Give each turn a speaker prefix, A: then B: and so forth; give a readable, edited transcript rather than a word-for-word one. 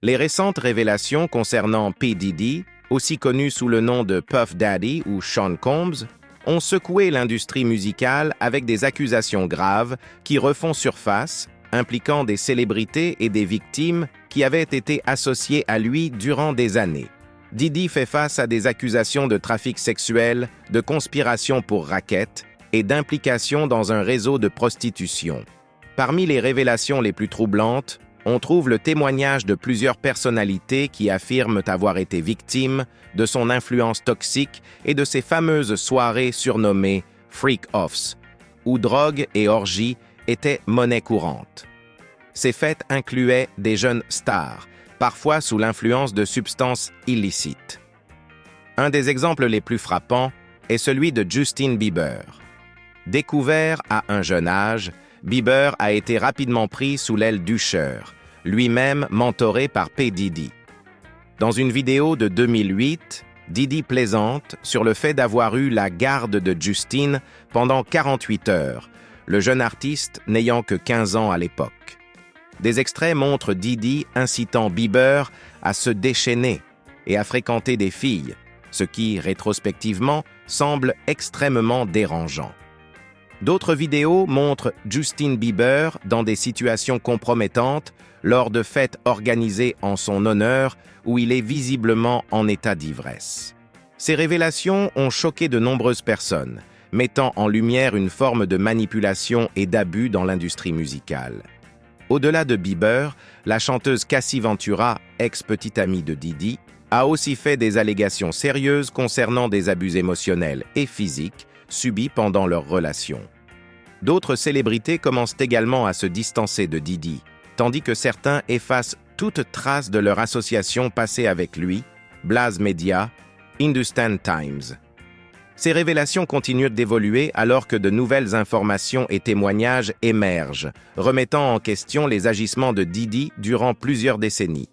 A: Les récentes révélations concernant P. Diddy, aussi connu sous le nom de Puff Daddy ou Sean Combs, ont secoué l'industrie musicale avec des accusations graves qui refont surface, impliquant des célébrités et des victimes qui avaient été associées à lui durant des années. Diddy fait face à des accusations de trafic sexuel, de conspiration pour racket et d'implication dans un réseau de prostitution. Parmi les révélations les plus troublantes, on trouve le témoignage de plusieurs personnalités qui affirment avoir été victimes de son influence toxique et de ces fameuses soirées surnommées « freak-offs », où drogue et orgie étaient monnaie courante. Ces fêtes incluaient des jeunes stars, parfois sous l'influence de substances illicites. Un des exemples les plus frappants est celui de Justin Bieber. Découvert à un jeune âge, Bieber a été rapidement pris sous l'aile d'Usher, lui-même mentoré par P. Diddy. Dans une vidéo de 2008, Diddy plaisante sur le fait d'avoir eu la garde de Justin pendant 48 heures, le jeune artiste n'ayant que 15 ans à l'époque. Des extraits montrent Diddy incitant Bieber à se déchaîner et à fréquenter des filles, ce qui, rétrospectivement, semble extrêmement dérangeant. D'autres vidéos montrent Justin Bieber dans des situations compromettantes lors de fêtes organisées en son honneur où il est visiblement en état d'ivresse. Ces révélations ont choqué de nombreuses personnes, mettant en lumière une forme de manipulation et d'abus dans l'industrie musicale. Au-delà de Bieber, la chanteuse Cassie Ventura, ex-petite amie de Diddy, a aussi fait des allégations sérieuses concernant des abus émotionnels et physiques subis pendant leur relation. D'autres célébrités commencent également à se distancer de Diddy, tandis que certains effacent toute trace de leur association passée avec lui, Blaze Media, Hindustan Times. Ces révélations continuent d'évoluer alors que de nouvelles informations et témoignages émergent, remettant en question les agissements de Diddy durant plusieurs décennies.